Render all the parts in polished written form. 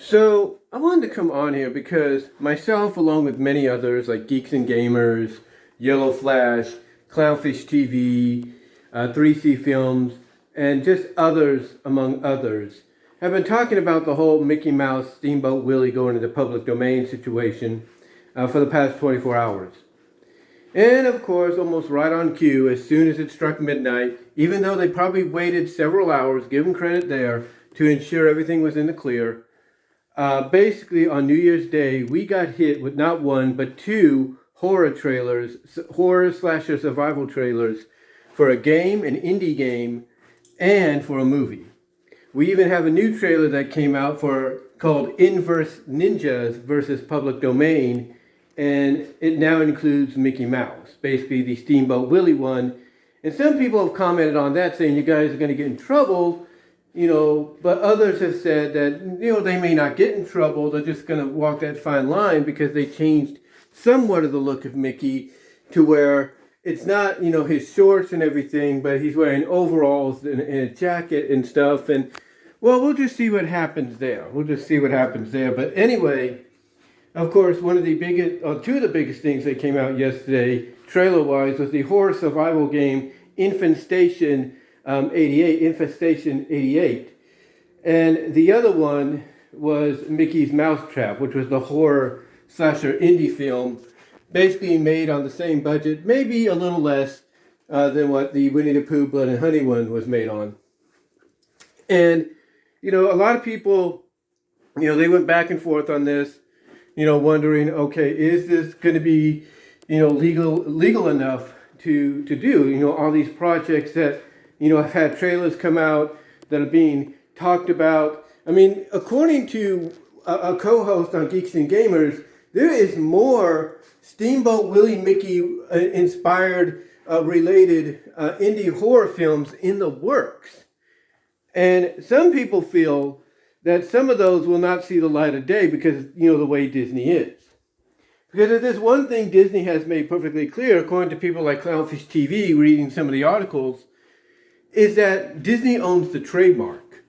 So I wanted to come on here because myself, along with many others like Geeks and Gamers, Yellow Flash, Clownfish TV, 3C Films, and just others among others, have been talking about the whole Mickey Mouse Steamboat Willie going into public domain situation for the past 24 hours. And of course, almost right on cue, as soon as it struck midnight, even though they probably waited several hours, give them credit there, to ensure everything was in the clear. Basically, on New Year's Day, we got hit with not one, but two horror trailers, horror slasher survival trailers for a game, an indie game, and for a movie. We even have a new trailer that came out called Inverse Ninjas versus Public Domain, and it now includes Mickey Mouse, basically the Steamboat Willie one. And some people have commented on that saying you guys are going to get in trouble. But others have said that, they may not get in trouble. They're just going to walk that fine line because they changed somewhat of the look of Mickey to where it's not, his shorts and everything, but he's wearing overalls and a jacket and stuff. And, well, we'll just see what happens there. But anyway, of course, two of the biggest things that came out yesterday, trailer-wise, was the horror survival game Infestation 88. And the other one was Mickey's Mousetrap, which was the horror slasher indie film, basically made on the same budget, maybe a little less than what the Winnie the Pooh Blood and Honey one was made on. And, a lot of people, they went back and forth on this, wondering, okay, is this going to be, legal enough to do, all these projects that, I've had trailers come out that are being talked about. I mean, according to a co-host on Geeks and Gamers, there is more Steamboat Willie Mickey inspired related indie horror films in the works. And some people feel that some of those will not see the light of day because, the way Disney is. Because if there's one thing Disney has made perfectly clear, according to people like Clownfish TV, reading some of the articles, is that Disney owns the trademark.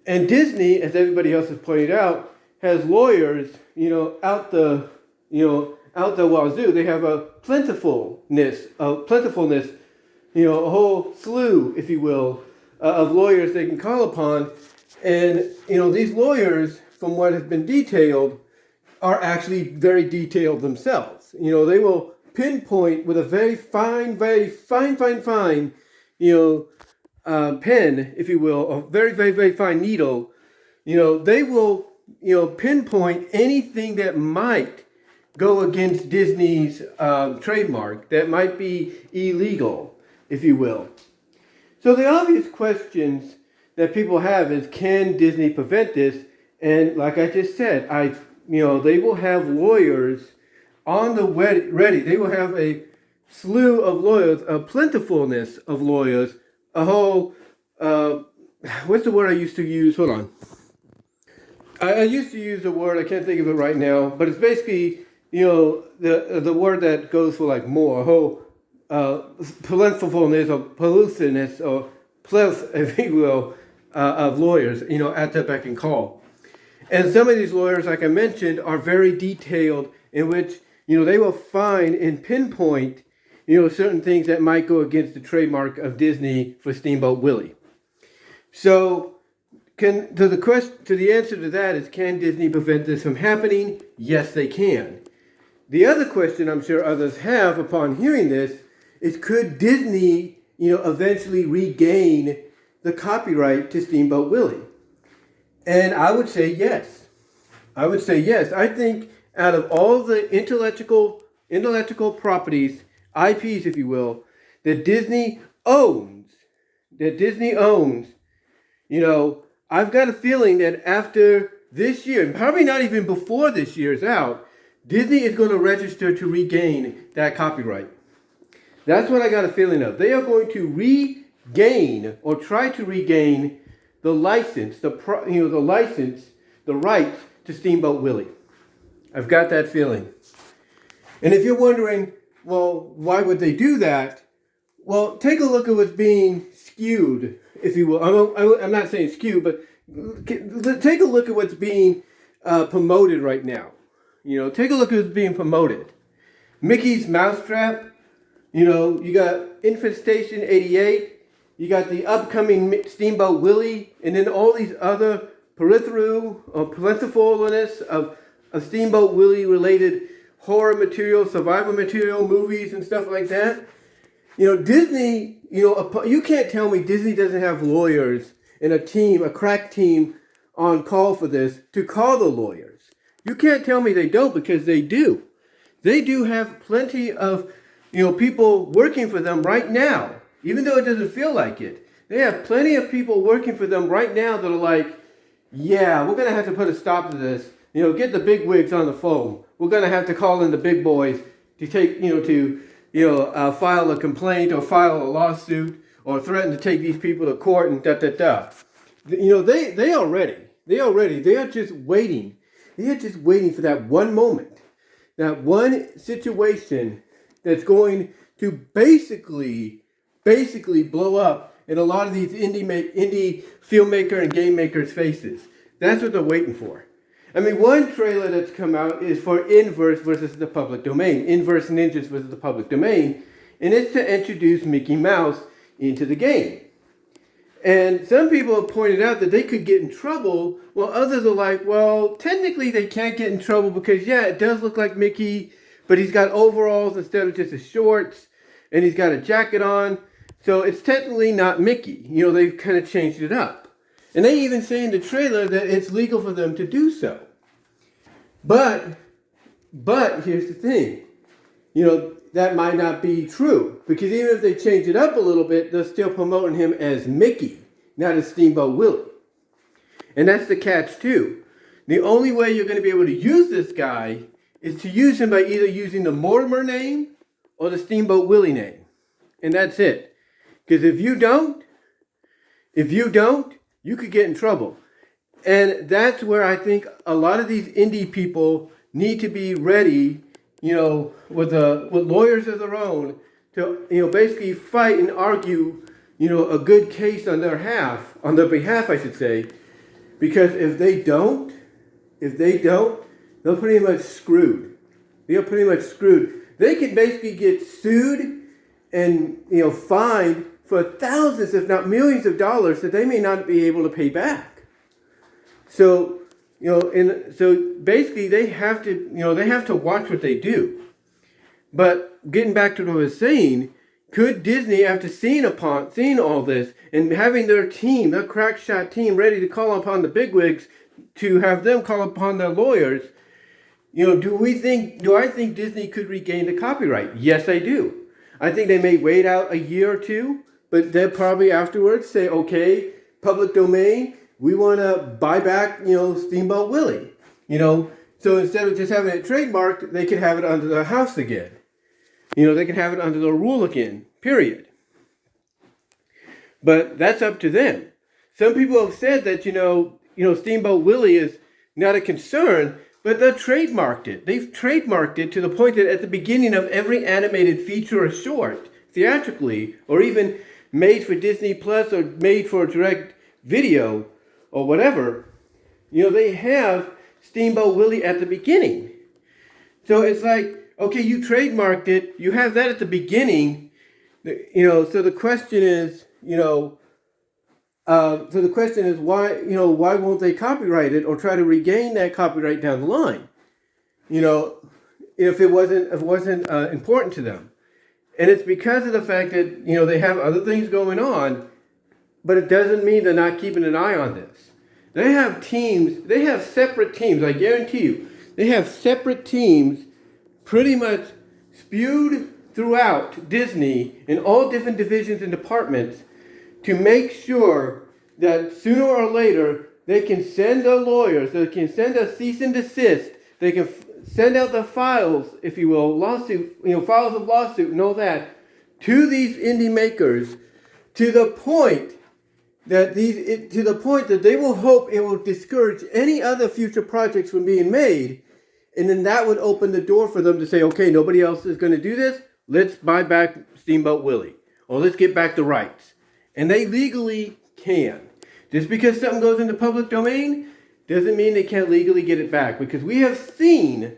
And Disney, as everybody else has pointed out, has lawyers, out the wazoo. They have a plentifulness, a whole slew, if you will, of lawyers they can call upon. And, these lawyers, from what has been detailed, are actually very detailed themselves. They will pinpoint with a very fine, pen, if you will, a very, very, very fine needle. They will, pinpoint anything that might go against Disney's trademark, that might be illegal, if you will. So the obvious questions that people have is, can Disney prevent this? And like I just said, they will have lawyers on the ready. They will have a slew of lawyers, a plentifulness of lawyers, a whole, what's the word I used to use? Hold on. I used to use a word, I can't think of it right now, but it's basically, the word that goes for like more, a whole plentifulness or pollutinous or pleth, if you will, of lawyers, at their beck and call. And some of these lawyers, like I mentioned, are very detailed in which, they will find and pinpoint, certain things that might go against the trademark of Disney for Steamboat Willie. So, the answer to that is, can Disney prevent this from happening? Yes, they can. The other question I'm sure others have upon hearing this is, could Disney, eventually regain the copyright to Steamboat Willie? And I would say yes. I think out of all the intellectual properties, IPs, if you will, that Disney owns, I've got a feeling that after this year, and probably not even before this year is out, Disney is going to register to regain that copyright. That's what I got a feeling of. They are going to regain or try to regain the license, the rights to Steamboat Willie. I've got that feeling. And if you're wondering, well, why would they do that? Well, take a look at what's being skewed, if you will. I'm not saying skewed, but take a look at what's being promoted right now. Take a look at who's being promoted. Mickey's Mousetrap. You got Infestation 88. You got the upcoming Steamboat Willie, and then all these other plentifulness of Steamboat Willie related horror material, survival material, movies and stuff like that. Disney, you can't tell me Disney doesn't have lawyers and a team, a crack team on call for this to call the lawyers. You can't tell me they don't, because they do. They do have plenty of, people working for them right now, even though it doesn't feel like it. They have plenty of people working for them right now that are like, yeah, we're going to have to put a stop to this. Get the big wigs on the phone. We're going to have to call in the big boys to take, file a complaint or file a lawsuit or threaten to take these people to court and da-da-da. They are ready. They are just waiting. They are just waiting for that one moment, that one situation that's going to basically blow up in a lot of these indie filmmaker and game makers' faces. That's what they're waiting for. One trailer that's come out is for Inverse versus the public domain. Inverse Ninjas versus the public domain. And it's to introduce Mickey Mouse into the game. And some people have pointed out that they could get in trouble, while others are like, well, technically they can't get in trouble because, yeah, it does look like Mickey, but he's got overalls instead of just his shorts, and he's got a jacket on. So it's technically not Mickey. They've kind of changed it up. And they even say in the trailer that it's legal for them to do so. But here's the thing. That might not be true. Because even if they change it up a little bit, they're still promoting him as Mickey, not as Steamboat Willie. And that's the catch too. The only way you're going to be able to use this guy is to use him by either using the Mortimer name or the Steamboat Willie name. And that's it. Because if you don't, you could get in trouble. And that's where I think a lot of these indie people need to be ready, with lawyers of their own to, basically fight and argue, a good case on their behalf, I should say. Because if they don't, they're pretty much screwed. They're pretty much screwed. They could basically get sued and, fined for thousands, if not millions of dollars that they may not be able to pay back. So, so basically they have to watch what they do. But getting back to what I was saying, could Disney, after seeing all this and having their team, their crackshot team, ready to call upon the bigwigs to have them call upon their lawyers, do I think Disney could regain the copyright? Yes, I do. I think they may wait out a year or two, but they'll probably afterwards say, okay, public domain, we want to buy back, Steamboat Willie. So instead of just having it trademarked, they can have it under their house again. They can have it under their rule again, period. But that's up to them. Some people have said that, Steamboat Willie is not a concern, but they've trademarked it. They've trademarked it to the point that at the beginning of every animated feature or short, theatrically, or even made for Disney Plus or made for direct video or whatever, they have Steamboat Willie at the beginning. So it's like, okay, you trademarked it, you have that at the beginning, so the question is, why won't they copyright it or try to regain that copyright down the line? If it wasn't important to them. And it's because of the fact that, they have other things going on, but it doesn't mean they're not keeping an eye on this. They have separate teams, I guarantee you. They have separate teams pretty much spewed throughout Disney in all different divisions and departments to make sure that sooner or later they can send their lawyers, they can send a cease and desist, they can send out the files, if you will, files of lawsuit and all that, to these indie makers to the point that they will hope it will discourage any other future projects from being made, and then that would open the door for them to say, okay, nobody else is going to do this, let's buy back Steamboat Willie, or let's get back the rights. And they legally can. Just because something goes into public domain doesn't mean they can't legally get it back, because we have seen,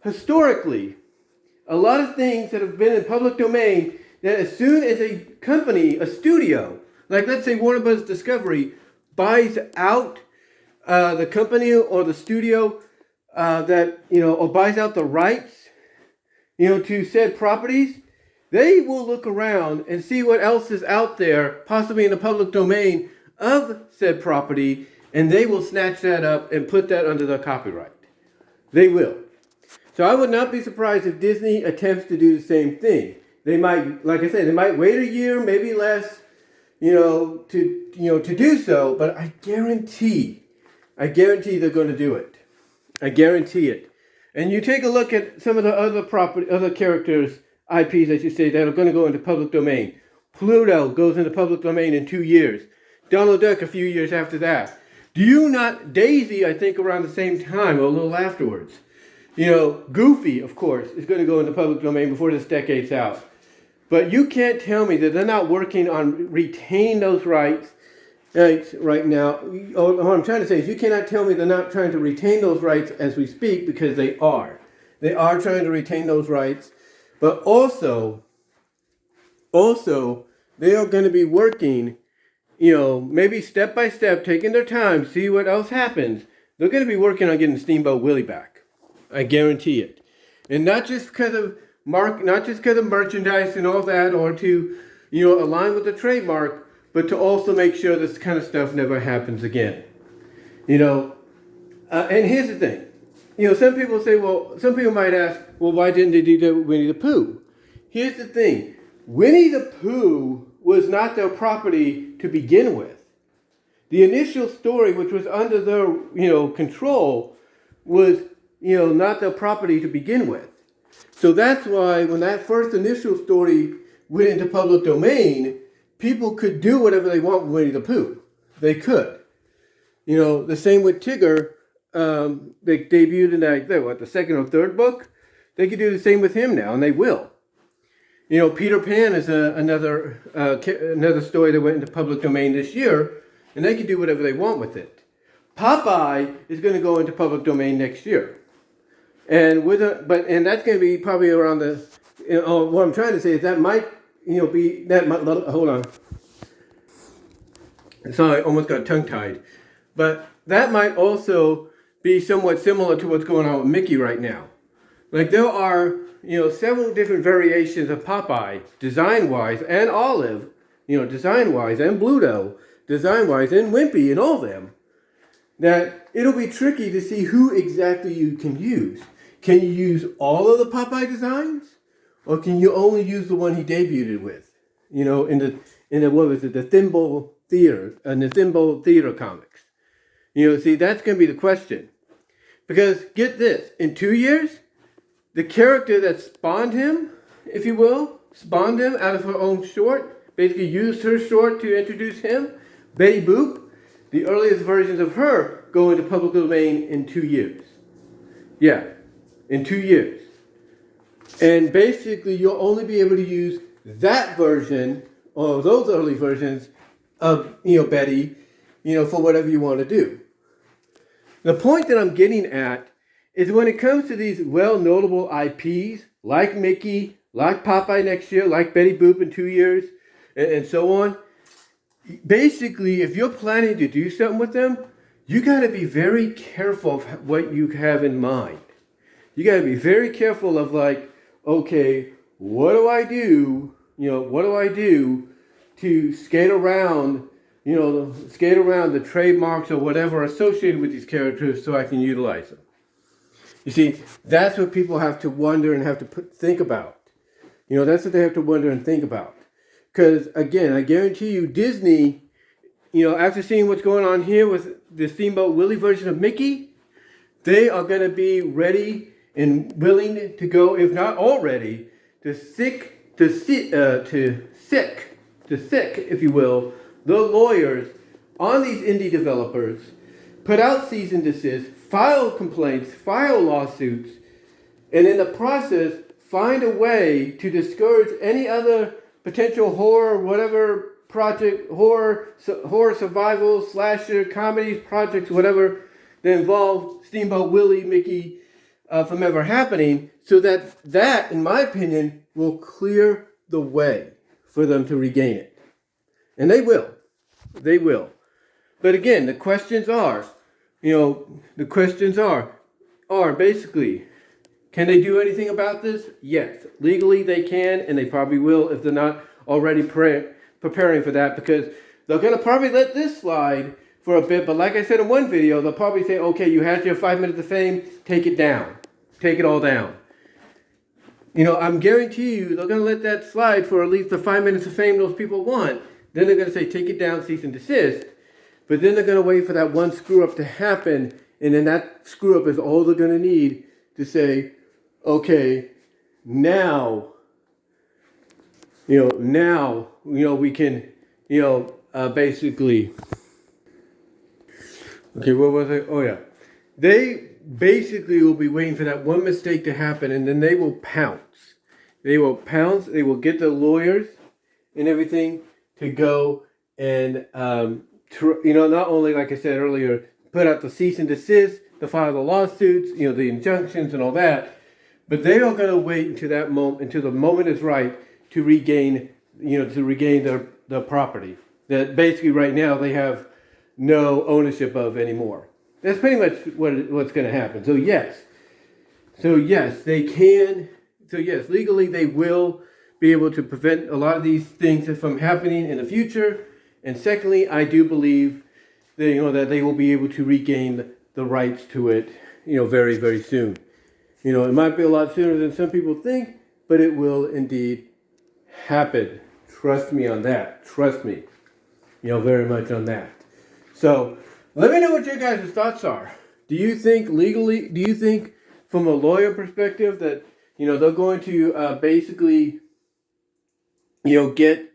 historically, a lot of things that have been in public domain that as soon as a company, a studio, like let's say Warner Bros. Discovery, buys out the company or the studio or buys out the rights, to said properties, they will look around and see what else is out there, possibly in the public domain of said property, and they will snatch that up and put that under their copyright. They will. So I would not be surprised if Disney attempts to do the same thing. They might, like I said, they might wait a year, maybe less, to do so. But I guarantee they're going to do it. I guarantee it. And you take a look at some of the other characters, IPs, I should say, that are going to go into public domain. Pluto goes into public domain in 2 years. Donald Duck a few years after that. Daisy, I think, around the same time or a little afterwards. Goofy, of course, is going to go into public domain before this decade's out. But you can't tell me that they're not working on retaining those rights right now. What I'm trying to say is you cannot tell me they're not trying to retain those rights as we speak, because they are. They are trying to retain those rights. But also, they are going to be working, maybe step by step, taking their time, see what else happens. They're going to be working on getting Steamboat Willie back. I guarantee it. And not just because of merchandise and all that, or to, align with the trademark, but to also make sure this kind of stuff never happens again. And here's the thing. Some people might ask, well, why didn't they do that with Winnie the Pooh? Here's the thing. Winnie the Pooh was not their property to begin with. The initial story, which was under their, control, was not their property to begin with. So that's why when that first initial story went into public domain, people could do whatever they want with Winnie the Pooh. They could. The same with Tigger. They debuted in the second or third book. They could do the same with him now, and they will. Peter Pan is another story that went into public domain this year, and they can do whatever they want with it. Popeye is going to go into public domain next year. And that's going to be probably around what I'm trying to say is that might, hold on. Sorry, I almost got tongue-tied. But that might also be somewhat similar to what's going on with Mickey right now. Like there are, several different variations of Popeye, design-wise, and Olive, design-wise, and Bluto, design-wise, and Wimpy, and all them, that it'll be tricky to see who exactly you can use. Can you use all of the Popeye designs? Or can you only use the one he debuted with? The Thimble Theater, and the Thimble Theater comics. See, that's going to be the question. Because, get this, in 2 years, the character that spawned him, if you will, spawned him out of her own short, basically used her short to introduce him, Betty Boop, the earliest versions of her go into public domain in 2 years. Yeah, in 2 years. And basically, you'll only be able to use that version, or those early versions of, Betty, for whatever you want to do. The point that I'm getting at is when it comes to these well-notable IPs, like Mickey, like Popeye next year, like Betty Boop in 2 years, and so on, basically, if you're planning to do something with them, you got to be very careful of what you have in mind. You got to be very careful of okay, what do I do? What do I do to skate around the trademarks or whatever associated with these characters so I can utilize them? You see, that's what people have to wonder and have to think about. That's what they have to wonder and think about. Because, again, I guarantee you, Disney, after seeing what's going on here with the Steamboat Willie version of Mickey, they are going to be ready and willing to go, if not already, to sick, if you will, the lawyers on these indie developers, put out cease and desist, file complaints, file lawsuits, and in the process, find a way to discourage any other potential horror or whatever project, horror survival, slasher, comedies, projects, whatever that involve Steamboat Willie, Mickey, from ever happening, so that, in my opinion, will clear the way for them to regain it. And they will. They will. But again, the questions are basically, can they do anything about this? Yes. Legally, they can, and they probably will if they're not already preparing for that, because they're going to probably let this slide for a bit. But like I said in one video, they'll probably say, okay, you had your 5 minutes of fame, take it down. Take it all down. I'm guarantee you they're going to let that slide for at least the 5 minutes of fame those people want. Then they're going to say, take it down, cease and desist. But then they're going to wait for that one screw up to happen. And then that screw up is all they're going to need to say, okay, now we can, basically, okay, what was it? Oh yeah. They basically will be waiting for that one mistake to happen, and then they will pounce. They will pounce. They will get the lawyers and everything to go and, not only, like I said earlier, put out the cease and desist, to file the lawsuits, the injunctions and all that, but they are going to wait until that moment, until the moment is right to regain, their property that basically right now they have no ownership of anymore. That's pretty much what's going to happen. So yes, they can. So yes, legally they will be able to prevent a lot of these things from happening in the future. And secondly, I do believe that that they will be able to regain the rights to it, very, very soon. It might be a lot sooner than some people think, but it will indeed happen. Trust me on that. Trust me, very much on that. So let me know what your guys' thoughts are. Do you think from a lawyer perspective that, they're going to basically, get,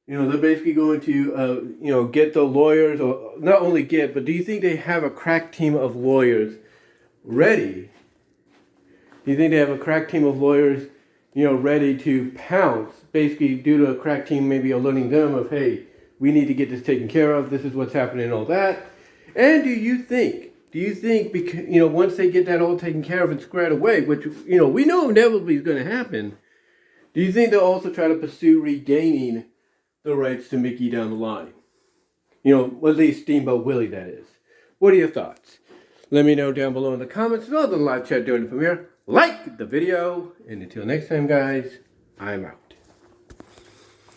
they're basically going to, get the lawyers, or not only get, but do you think they have a crack team of lawyers ready? Do you think they have a crack team of lawyers, ready to pounce, basically due to a crack team maybe alerting them of, hey, we need to get this taken care of, this is what's happening and all that? And do you think, because, once they get that all taken care of and squared away, which, we know inevitably is going to happen, do you think they'll also try to pursue regaining the rights to Mickey down the line? At least Steamboat Willie, that is. What are your thoughts? Let me know down below in the comments and all the live chat during the premiere. Like the video, and until next time, guys, I'm out.